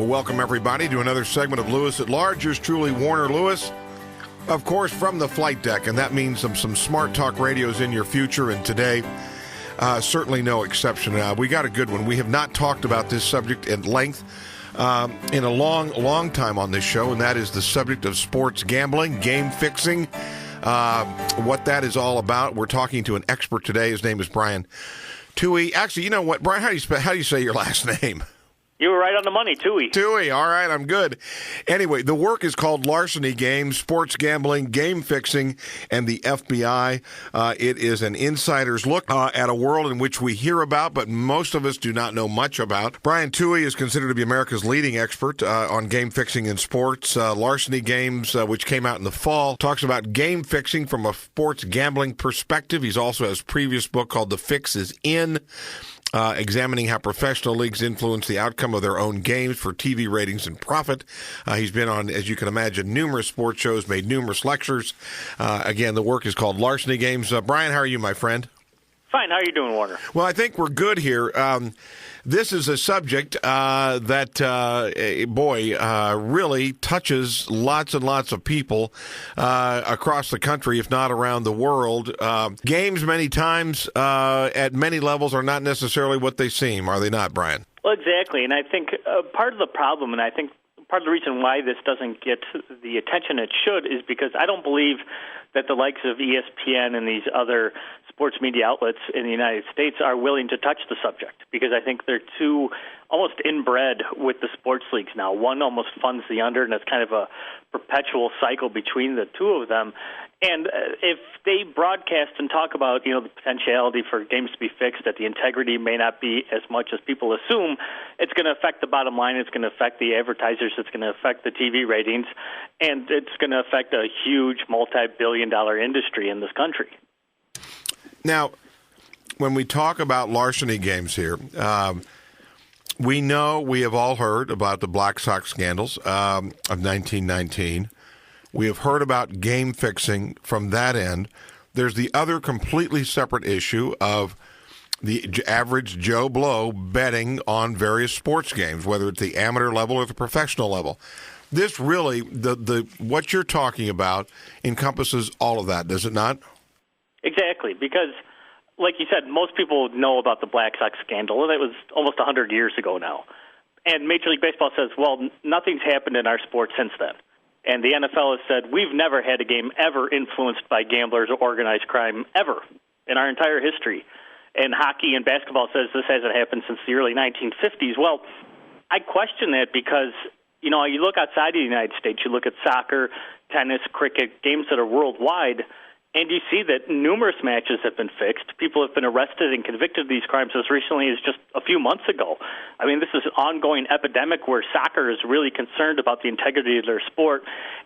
Well, welcome everybody to another segment of Lewis at Large. Yours truly, Warner Lewis, of course, from the flight deck, and that means some smart talk radios in your future, and today, certainly no exception. We got a good one. We have not talked about this subject at length in a long time on this show, and that is the subject of sports gambling, game fixing, what that is all about. We're talking to an expert today. His name is Brian Tuohy. Actually, you know what, Brian, how do you say your last name? You were right on the money, Tuohy. Tuohy, all right, I'm good. Anyway, the work is called Larceny Games, Sports Gambling, Game Fixing, and the FBI. It is an insider's look at a world in which we hear about, but most of us do not know much about. Brian Tuohy is considered to be America's leading expert on game fixing in sports. Larceny Games, which came out in the fall, talks about game fixing from a sports gambling perspective. He's also has a previous book called The Fix is In, examining how professional leagues influence the outcome of their own games for TV ratings and profit. He's been on, as you can imagine, numerous sports shows, made numerous lectures. Again, the work is called Larceny Games. Brian, how are you, my friend? Fine. How are you doing, Warner? Well, I think we're good here. This is a subject that, really touches lots and lots of people across the country, if not around the world. Games many times at many levels are not necessarily what they seem, are they not, Brian? Well, exactly. And I think part of the problem, and I think part of the reason why this doesn't get the attention it should, is because I don't believe that the likes of ESPN and these other sports media outlets in the United States are willing to touch the subject, because I think they're too almost inbred with the sports leagues now. One almost funds the other, and it's kind of a perpetual cycle between the two of them. And if they broadcast and talk about, the potentiality for games to be fixed, that the integrity may not be as much as people assume, it's going to affect the bottom line, it's going to affect the advertisers, it's going to affect the TV ratings, and it's going to affect a huge multi-billion-dollar industry in this country. Now, when we talk about Larceny Games here, we have all heard about the Black Sox scandals of 1919. We have heard about game fixing from that end. There's the other completely separate issue of the average Joe Blow betting on various sports games, whether it's the amateur level or the professional level. This really, the what you're talking about encompasses all of that, does it not? Exactly, because, like you said, most people know about the Black Sox scandal, and it was almost 100 years ago now. And Major League Baseball says, well, nothing's happened in our sport since then. And the NFL has said, we've never had a game ever influenced by gamblers or organized crime ever in our entire history. And hockey and basketball says this hasn't happened since the early 1950s. Well, I question that because, you look outside of the United States, you look at soccer, tennis, cricket, games that are worldwide, and you see that numerous matches have been fixed. People have been arrested and convicted of these crimes as recently as just a few months ago. I mean, this is an ongoing epidemic where soccer is really concerned about the integrity of their sport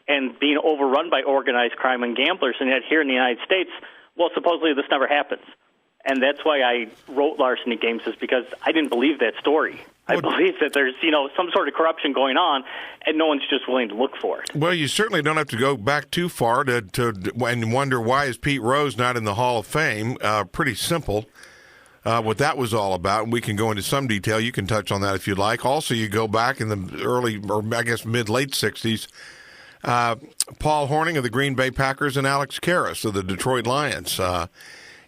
and being overrun by organized crime and gamblers. And yet here in the United States, well, supposedly this never happens. And that's why I wrote Larceny Games, is because I didn't believe that story. I believe that there's, some sort of corruption going on, and no one's just willing to look for it. Well, you certainly don't have to go back too far to and wonder why is Pete Rose not in the Hall of Fame. Pretty simple, what that was all about, and we can go into some detail. You can touch on that if you'd like. Also, you go back in the early, or I guess mid-late 60s, Paul Hornung of the Green Bay Packers and Alex Karras of the Detroit Lions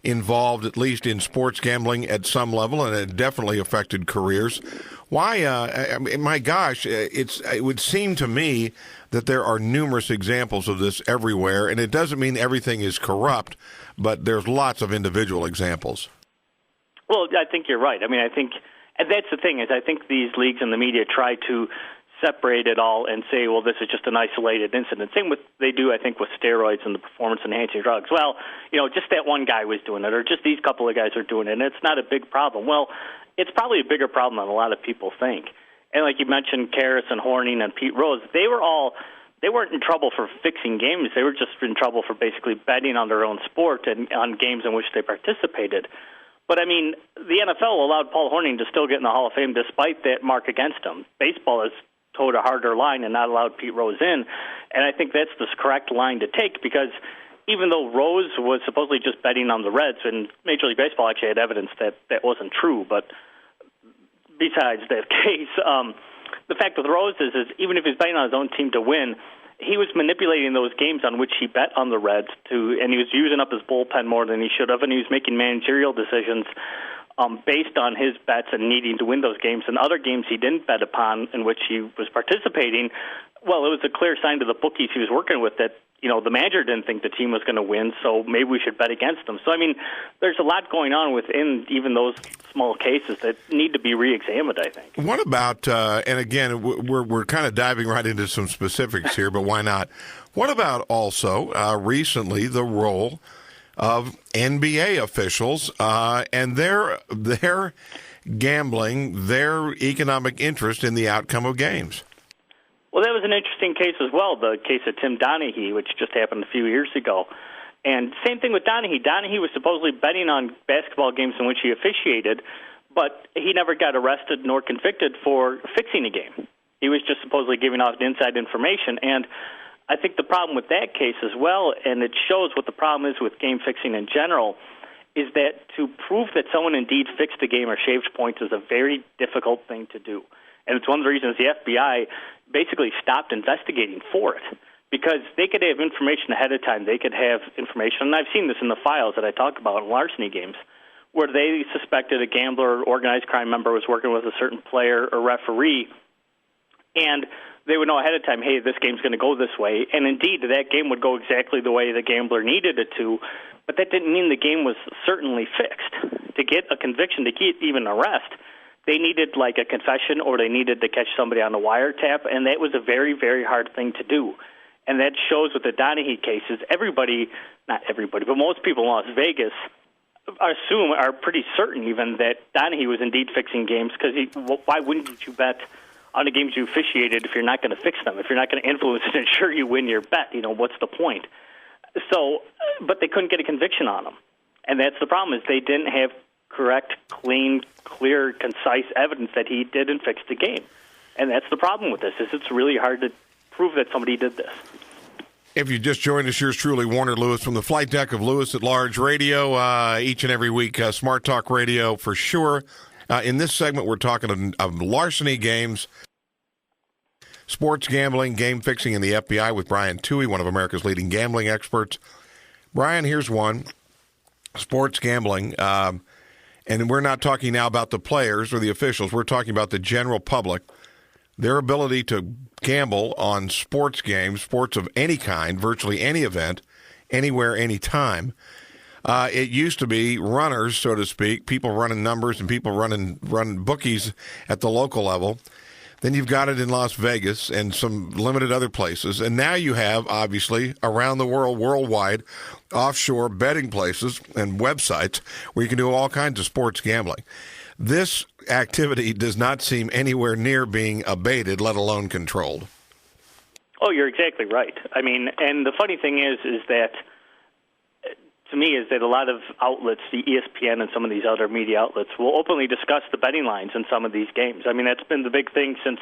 involved at least in sports gambling at some level, and it definitely affected careers. Why, my gosh, it would seem to me that there are numerous examples of this everywhere, and it doesn't mean everything is corrupt, but there's lots of individual examples. Well, I think you're right. I mean, and that's the thing, is I think these leagues and the media try to separate it all and say, well, this is just an isolated incident. Same with they do, I think, with steroids and the performance-enhancing drugs. Well, just that one guy was doing it, or just these couple of guys are doing it, and it's not a big problem. Well, it's probably a bigger problem than a lot of people think. And like you mentioned, Karras and Hornung and Pete Rose, they weren't in trouble for fixing games. They were just in trouble for basically betting on their own sport and on games in which they participated. But, I mean, the NFL allowed Paul Hornung to still get in the Hall of Fame despite that mark against him. Baseball has towed a harder line and not allowed Pete Rose in. And I think that's the correct line to take, because even though Rose was supposedly just betting on the Reds, and Major League Baseball actually had evidence that that wasn't true, but besides that case, the fact with Rose is even if he's betting on his own team to win, he was manipulating those games on which he bet on the Reds and he was using up his bullpen more than he should have, and he was making managerial decisions based on his bets and needing to win those games. And other games he didn't bet upon in which he was participating, well, it was a clear sign to the bookies he was working with that, the manager didn't think the team was going to win, so maybe we should bet against them. So, I mean, there's a lot going on within even those small cases that need to be re-examined, I think. What about, and again, we're kind of diving right into some specifics here, but why not? What about also recently the role of NBA officials and their gambling, their economic interest in the outcome of games? Well, that was an interesting case as well, the case of Tim Donaghy, which just happened a few years ago. And same thing with Donaghy. Donaghy was supposedly betting on basketball games in which he officiated, but he never got arrested nor convicted for fixing a game. He was just supposedly giving off inside information. And I think the problem with that case as well, and it shows what the problem is with game fixing in general, is that to prove that someone indeed fixed a game or shaved points is a very difficult thing to do. And it's one of the reasons the FBI basically stopped investigating for it, because they could have information ahead of time. They could have information, and I've seen this in the files that I talk about in larceny games, where they suspected a gambler or organized crime member was working with a certain player or referee, and they would know ahead of time, hey, this game's going to go this way. And indeed, that game would go exactly the way the gambler needed it to, but that didn't mean the game was certainly fixed. To get a conviction, to get even an arrest, they needed like a confession or they needed to catch somebody on the wiretap, and that was a very, very hard thing to do. And that shows with the Donaghy cases, not everybody, but most people in Las Vegas are pretty certain even that Donaghy was indeed fixing games, because why wouldn't you bet on the games you officiated if you're not going to fix them, if you're not going to influence and ensure you win your bet? What's the point? So, but they couldn't get a conviction on them. And that's the problem, is they didn't have correct, clean, clear, concise evidence that he did and fixed the game. And that's the problem with this, is it's really hard to prove that somebody did this. If you just joined us, yours truly, Warner Lewis, from the flight deck of Lewis at Large Radio, each and every week, Smart Talk Radio for sure. In this segment, we're talking of larceny games, sports gambling, game fixing, and the FBI with Brian Tuohy, one of America's leading gambling experts. Brian, here's one. Sports gambling. And we're not talking now about the players or the officials. We're talking about the general public. Their ability to gamble on sports games, sports of any kind, virtually any event, anywhere, anytime. It used to be runners, so to speak, people running numbers and people running bookies at the local level. Then you've got it in Las Vegas and some limited other places. And now you have, obviously, around the world, worldwide, offshore betting places and websites where you can do all kinds of sports gambling. This activity does not seem anywhere near being abated, let alone controlled. Oh, you're exactly right. I mean, and the funny thing is that, to me, is that a lot of outlets, the ESPN and some of these other media outlets, will openly discuss the betting lines in some of these games. I mean, that's been the big thing since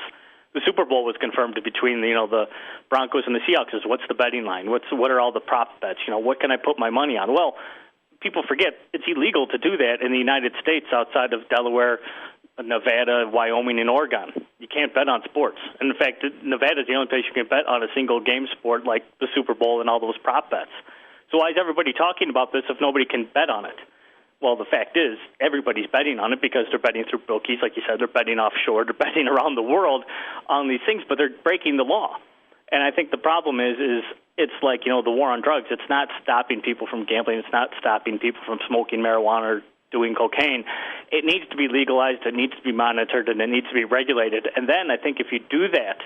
the Super Bowl was confirmed between the Broncos and the Seahawks. Is what's the betting line? What are all the prop bets? What can I put my money on? Well, people forget it's illegal to do that in the United States outside of Delaware, Nevada, Wyoming, and Oregon. You can't bet on sports. And in fact, Nevada is the only place you can bet on a single game sport like the Super Bowl and all those prop bets. So why is everybody talking about this if nobody can bet on it? Well, the fact is everybody's betting on it because they're betting through bookies. Like you said, they're betting offshore. They're betting around the world on these things, but they're breaking the law. And I think the problem is it's like, the war on drugs. It's not stopping people from gambling. It's not stopping people from smoking marijuana or doing cocaine. It needs to be legalized. It needs to be monitored, and it needs to be regulated. And then I think if you do that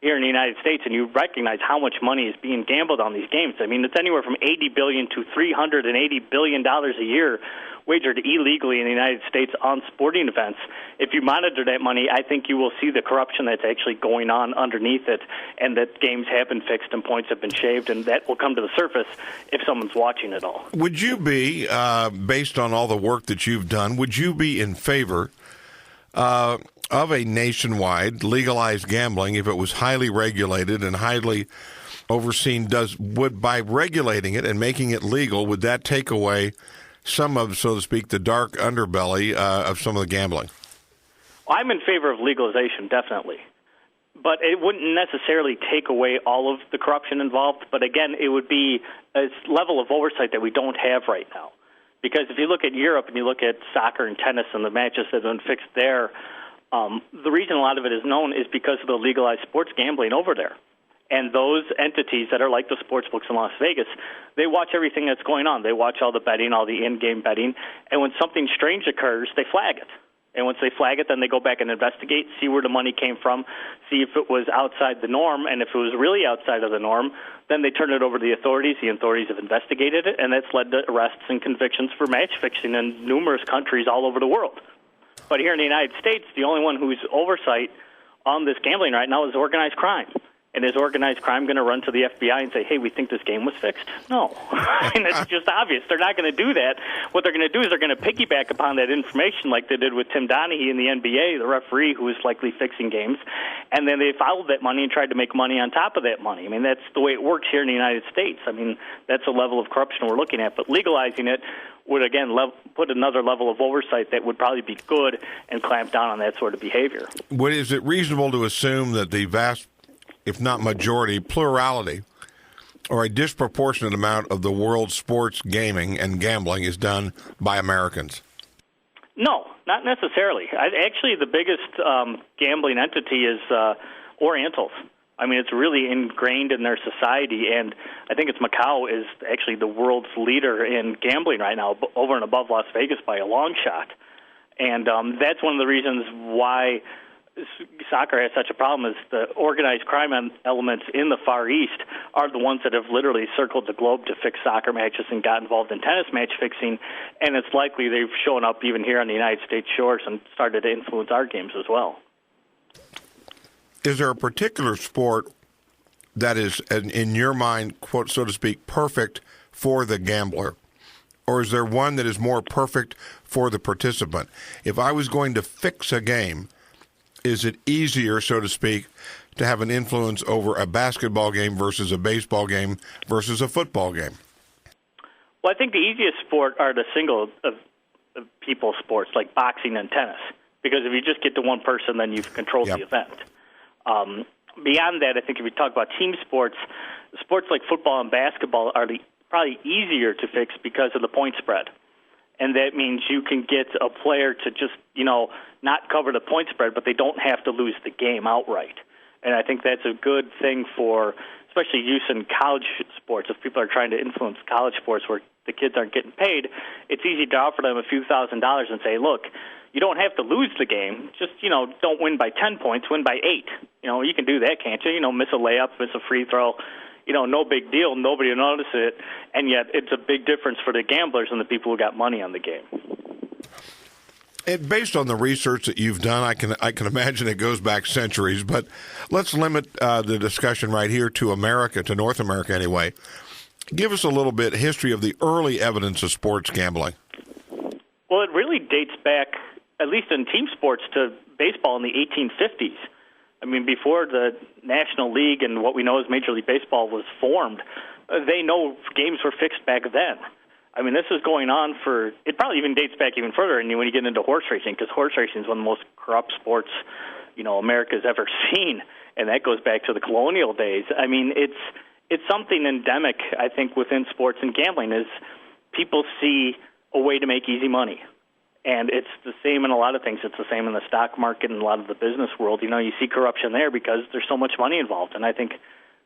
here in the United States and you recognize how much money is being gambled on these games, I mean, it's anywhere from $80 billion to $380 billion a year wagered illegally in the United States on sporting events. If you monitor that money, I think you will see the corruption that's actually going on underneath it, and that games have been fixed and points have been shaved, and that will come to the surface if someone's watching it all. Would you be, based on all the work that you've done, would you be in favor of a nationwide legalized gambling if it was highly regulated and highly overseen? Would by regulating it and making it legal, would that take away some of, so to speak, the dark underbelly of some of the gambling? I'm in favor of legalization, definitely. but it wouldn't necessarily take away all of the corruption involved. But again, it would be a level of oversight that we don't have right now. Because if you look at Europe and you look at soccer and tennis and the matches that have been fixed there, the reason a lot of it is known is because of the legalized sports gambling over there. And those entities that are like the sports books in Las Vegas, they watch everything that's going on. They watch all the betting, all the in-game betting, and when something strange occurs, they flag it. And once they flag it, then they go back and investigate, see where the money came from, see if it was outside the norm, and if it was really outside of the norm, then they turn it over to the authorities. The authorities have investigated it, and that's led to arrests and convictions for match fixing in numerous countries all over the world. But here in the United States, the only one who's oversight on this gambling right now is organized crime. And is organized crime going to run to the FBI and say, hey, we think this game was fixed? No. And it's just obvious. They're not going to do that. What they're going to do is they're going to piggyback upon that information like they did with Tim Donaghy in the NBA, the referee who was likely fixing games. And then they followed that money and tried to make money on top of that money. I mean, that's the way it works here in the United States. I mean, that's a level of corruption we're looking at. But legalizing it would, again, put another level of oversight that would probably be good and clamp down on that sort of behavior. Is it reasonable to assume that the vast, if not majority, plurality, or a disproportionate amount of the world's sports gaming and gambling is done by Americans? No, not necessarily. Actually, the biggest gambling entity is Orientals. I mean, it's really ingrained in their society, and I think it's Macau is actually the world's leader in gambling right now, over and above Las Vegas by a long shot. And that's one of the reasons why soccer has such a problem is the organized crime elements in the Far East are the ones that have literally circled the globe to fix soccer matches and got involved in tennis match fixing, and it's likely they've shown up even here on the United States shores and started to influence our games as well. Is there a particular sport that is, in your mind, quote, so to speak, perfect for the gambler? Or is there one that is more perfect for the participant? If I was going to fix a game, is it easier, so to speak, to have an influence over a basketball game versus a baseball game versus a football game? Well, I think the easiest sport are the single people sports like boxing and tennis, because if you just get to one person, then you've controlled the event. Beyond that, I think if we talk about team sports, sports like football and basketball are probably easier to fix because of the point spread. And that means you can get a player to just, not cover the point spread, but they don't have to lose the game outright. And I think that's a good thing for, especially use in college sports. If people are trying to influence college sports where the kids aren't getting paid, it's easy to offer them a few $1,000s and say, look, you don't have to lose the game. Just, don't win by 10 points, win by 8. You can do that, can't you? Miss a layup, miss a free throw. No big deal. Nobody will notice it. And yet it's a big difference for the gamblers and the people who got money on the game. And based on the research that you've done, I can imagine it goes back centuries, but let's limit the discussion right here to America, to North America anyway. Give us a little bit history of the early evidence of sports gambling. Well, it really dates back, at least in team sports, to baseball in the 1850s. I mean, before the National League and what we know as Major League Baseball was formed, they know games were fixed back then. I mean, this is going on it probably even dates back even further when you get into horse racing, because horse racing is one of the most corrupt sports, America's ever seen, and that goes back to the colonial days. I mean, it's something endemic, I think, within sports and gambling is people see a way to make easy money. And it's the same in a lot of things. It's the same in the stock market and a lot of the business world. You see corruption there because there's so much money involved. And I think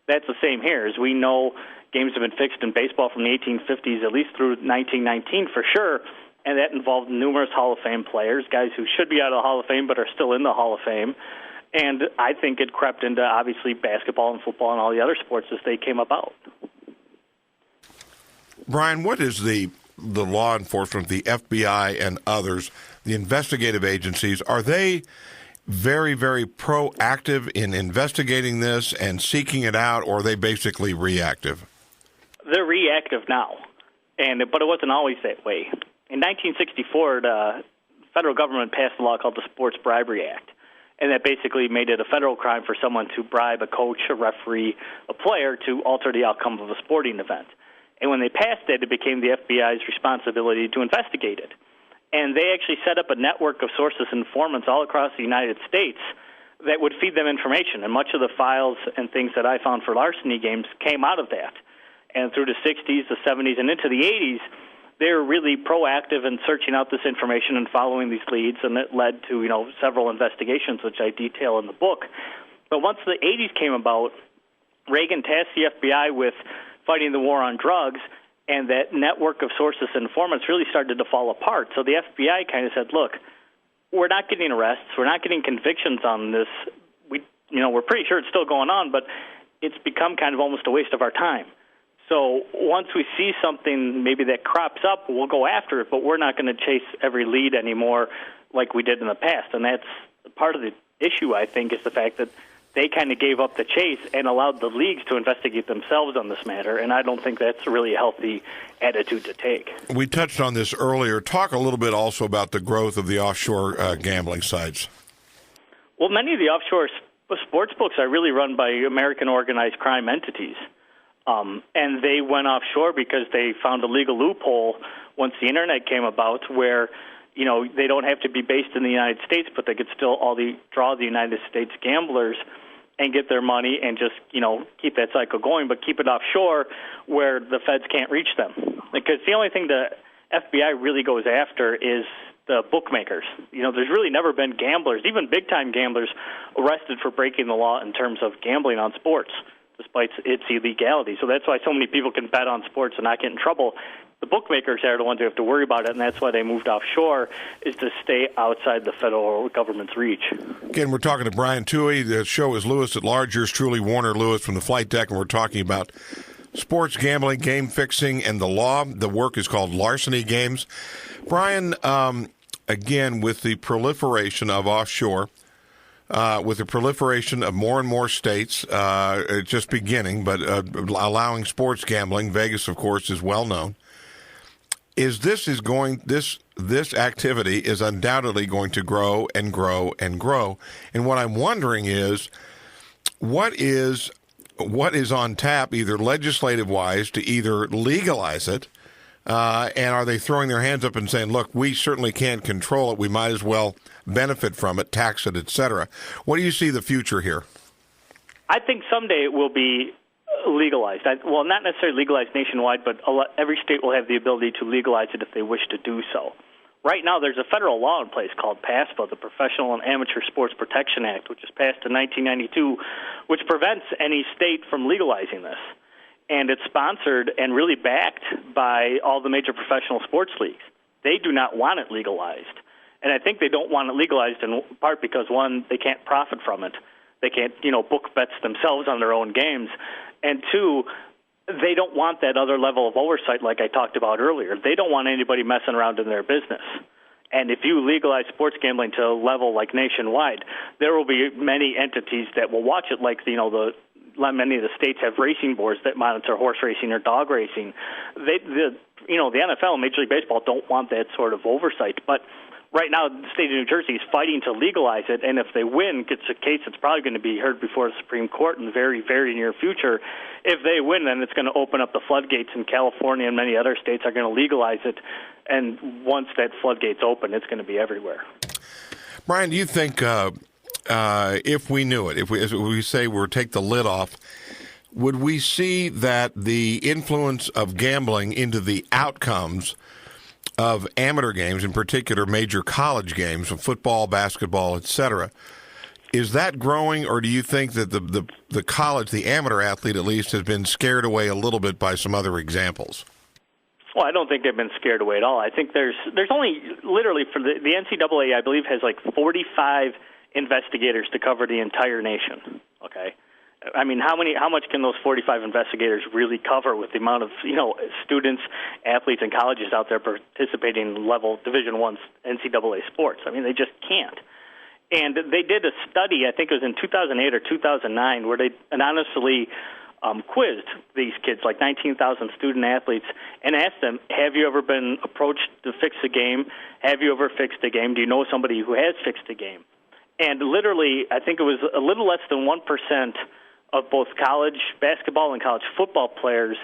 that's the same here. As we know, games have been fixed in baseball from the 1850s, at least through 1919 for sure. And that involved numerous Hall of Fame players, guys who should be out of the Hall of Fame but are still in the Hall of Fame. And I think it crept into, obviously, basketball and football and all the other sports as they came about. Brian, what is the law enforcement, the FBI and others, the investigative agencies, are they very, very proactive in investigating this and seeking it out, or are they basically reactive? They're reactive now, but it wasn't always that way. In 1964, the federal government passed a law called the Sports Bribery Act, and that basically made it a federal crime for someone to bribe a coach, a referee, a player to alter the outcome of a sporting event. And when they passed it, it became the FBI's responsibility to investigate it. And they actually set up a network of sources and informants all across the United States that would feed them information. And much of the files and things that I found for larceny games came out of that. And through the 60s, the 70s, and into the 80s, they were really proactive in searching out this information and following these leads, and it led to, several investigations, which I detail in the book. But once the 80s came about, Reagan tasked the FBI with fighting the war on drugs, and that network of sources and informants really started to fall apart. So the FBI kind of said, look, we're not getting arrests, we're not getting convictions on this. We're pretty sure it's still going on, but it's become kind of almost a waste of our time. So once we see something maybe that crops up, we'll go after it, but we're not going to chase every lead anymore like we did in the past. And that's part of the issue, I think, is the fact that they kind of gave up the chase and allowed the leagues to investigate themselves on this matter, and I don't think that's really a healthy attitude to take. We touched on this earlier. Talk a little bit also about the growth of the offshore gambling sites. Well, many of the offshore sports books are really run by American organized crime entities. And they went offshore because they found a legal loophole once the Internet came about where, they don't have to be based in the United States, but they could still draw the United States gamblers and get their money and just, keep that cycle going, but keep it offshore where the feds can't reach them. Because the only thing the FBI really goes after is the bookmakers. There's really never been gamblers, even big-time gamblers, arrested for breaking the law in terms of gambling on sports, despite its illegality. So that's why so many people can bet on sports and not get in trouble. The bookmakers are the ones who have to worry about it, and that's why they moved offshore, is to stay outside the federal government's reach. Again, we're talking to Brian Tuohy. The show is Lewis at Large. Yours truly, Warner Lewis from the Flight Deck, and we're talking about sports gambling, game fixing, and the law. The work is called Larceny Games. Brian, again, with the proliferation of offshore, with the proliferation of more and more states, it's just beginning, but allowing sports gambling, Vegas, of course, is well known. This activity is undoubtedly going to grow and grow and grow. And what I'm wondering is, what is on tap, either legislative wise, to either legalize it, and are they throwing their hands up and saying, look, we certainly can't control it, we might as well benefit from it, tax it, etc. What do you see the future here? I think someday it will be legalized. Well, not necessarily legalized nationwide, but every state will have the ability to legalize it if they wish to do so. Right now, there's a federal law in place called PASPA, the Professional and Amateur Sports Protection Act, which was passed in 1992, which prevents any state from legalizing this. And it's sponsored and really backed by all the major professional sports leagues. They do not want it legalized. And I think they don't want it legalized in part because, one, they can't profit from it. They can't, book bets themselves on their own games. And two, they don't want that other level of oversight like I talked about earlier. They don't want anybody messing around in their business. And if you legalize sports gambling to a level like nationwide, there will be many entities that will watch it, like, many of the states have racing boards that monitor horse racing or dog racing. The NFL and Major League Baseball don't want that sort of oversight. But right now, the state of New Jersey is fighting to legalize it, and if they win, it's a case that's probably going to be heard before the Supreme Court in the very, very near future. If they win, then it's going to open up the floodgates, and California and many other states are going to legalize it, and once that floodgate's open, it's going to be everywhere. Brian, do you think if we knew it, if we say we're take the lid off, would we see that the influence of gambling into the outcomes of amateur games, in particular major college games, football, basketball, etc., is that growing, or do you think that the college, the amateur athlete at least, has been scared away a little bit by some other examples? Well, I don't think they've been scared away at all. I think there's only literally for the NCAA, I believe, has like 45 investigators to cover the entire nation. Okay. I mean, how much can those 45 investigators really cover with the amount of, students, athletes, and colleges out there participating in level Division I NCAA sports? I mean, they just can't. And they did a study, I think it was in 2008 or 2009, where they anonymously quizzed these kids, like 19,000 student athletes, and asked them, have you ever been approached to fix a game? Have you ever fixed a game? Do you know somebody who has fixed a game? And literally, I think it was a little less than 1% of both college basketball and college football players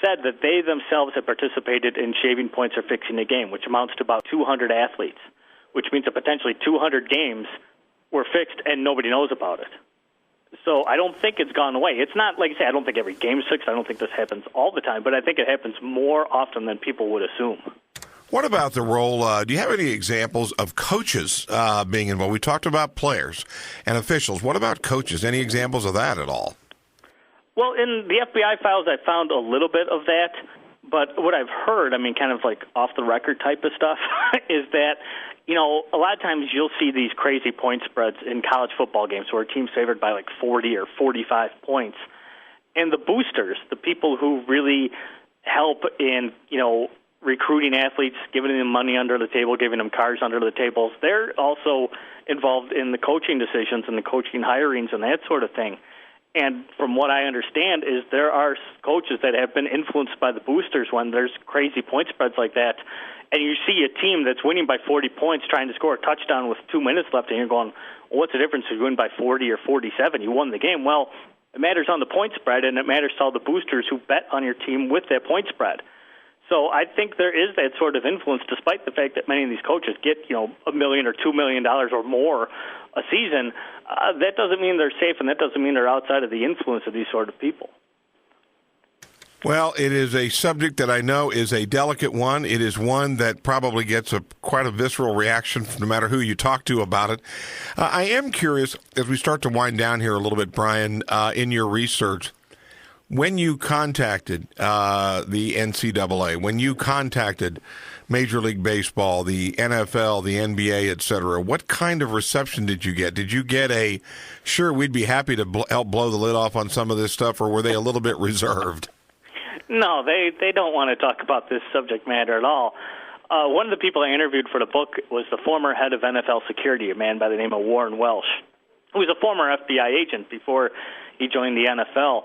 said that they themselves had participated in shaving points or fixing a game, which amounts to about 200 athletes, which means that potentially 200 games were fixed and nobody knows about it. So I don't think it's gone away. It's not, like I say, I don't think every game is fixed. I don't think this happens all the time, but I think it happens more often than people would assume. What about the role, do you have any examples of coaches being involved? We talked about players and officials. What about coaches? Any examples of that at all? Well, in the FBI files, I found a little bit of that. But what I've heard, I mean, kind of like off-the-record type of stuff, is that, you know, a lot of times you'll see these crazy point spreads in college football games where a team's favored by like 40 or 45 points. And the boosters, the people who really help in, you know, recruiting athletes, giving them money under the table, giving them cars under the tables, they're also involved in the coaching decisions and the coaching hirings and that sort of thing. And from what I understand is there are coaches that have been influenced by the boosters when there's crazy point spreads like that. And you see a team that's winning by 40 points trying to score a touchdown with 2 minutes left, and you're going, well, what's the difference if you win by 40 or 47? You won the game. Well, it matters on the point spread, and it matters to all the boosters who bet on your team with that point spread. So I think there is that sort of influence, despite the fact that many of these coaches get, you know, $1 million or $2 million or more a season. That doesn't mean they're safe, and that doesn't mean they're outside of the influence of these sort of people. Well, it is a subject that I know is a delicate one. It is one that probably gets quite a visceral reaction no matter who you talk to about it. I am curious, as we start to wind down here a little bit, Brian, in your research, when you contacted the NCAA, when you contacted Major League Baseball, the NFL, the NBA, et cetera, what kind of reception did you get? Did you get a, sure, we'd be happy to help blow the lid off on some of this stuff, or were they a little bit reserved? No, they don't want to talk about this subject matter at all. One of the people I interviewed for the book was the former head of NFL security, a man by the name of Warren Welsh, who was a former FBI agent before he joined the NFL.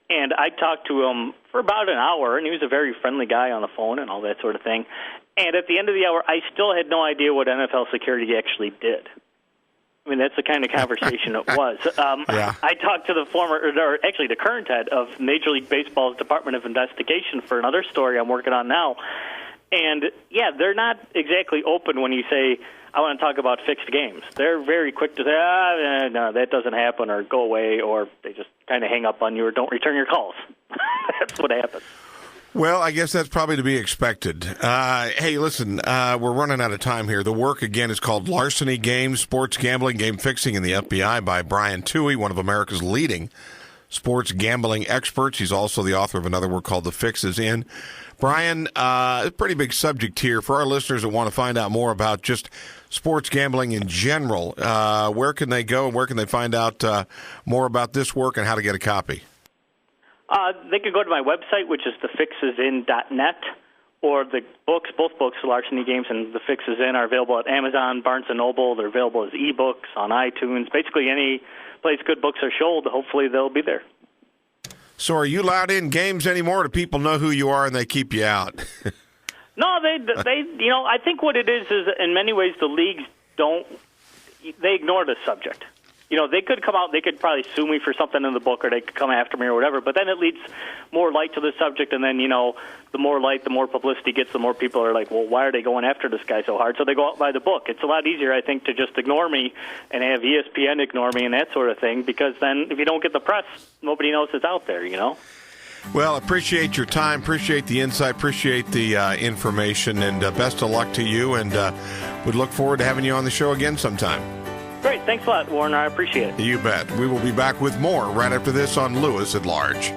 And I talked to him for about an hour, and he was a very friendly guy on the phone and all that sort of thing. And at the end of the hour, I still had no idea what NFL security actually did. I mean, that's the kind of conversation it was. Yeah. I talked to the the current head of Major League Baseball's Department of Investigation for another story I'm working on now. And, yeah, they're not exactly open when you say, I want to talk about fixed games. They're very quick to say, no, that doesn't happen, or go away, or they just kind of hang up on you or don't return your calls. That's what happens. Well, I guess that's probably to be expected. Hey, listen, we're running out of time here. The work, again, is called Larceny Games, Sports Gambling, Game Fixing in the FBI by Brian Tuohy, one of America's leading sports gambling experts. He's also the author of another work called The Fix Is In. Brian, a pretty big subject here. For our listeners that want to find out more about just sports gambling in general, where can they go and where can they find out more about this work and how to get a copy? They could go to my website, which is thefixesin.net, or the books, both books, Larceny Games and The Fix Is In, are available at Amazon, Barnes & Noble. They're available as ebooks on iTunes. Basically, any place good books are sold, hopefully they'll be there. So are you allowed in games anymore? Do people know who you are and they keep you out? No, they, you know, I think what it is in many ways the leagues they ignore this subject. You know, they could come out, they could probably sue me for something in the book, or they could come after me or whatever, but then it leads more light to the subject, and then, you know, the more light, the more publicity gets, the more people are like, well, why are they going after this guy so hard? So they go out by the book. It's a lot easier, I think, to just ignore me and have ESPN ignore me and that sort of thing, because then if you don't get the press, nobody knows it's out there, you know? Well, appreciate your time, appreciate the insight, appreciate the information, and best of luck to you, and would look forward to having you on the show again sometime. Great. Thanks a lot, Warren. I appreciate it. You bet. We will be back with more right after this on Lewis at Large.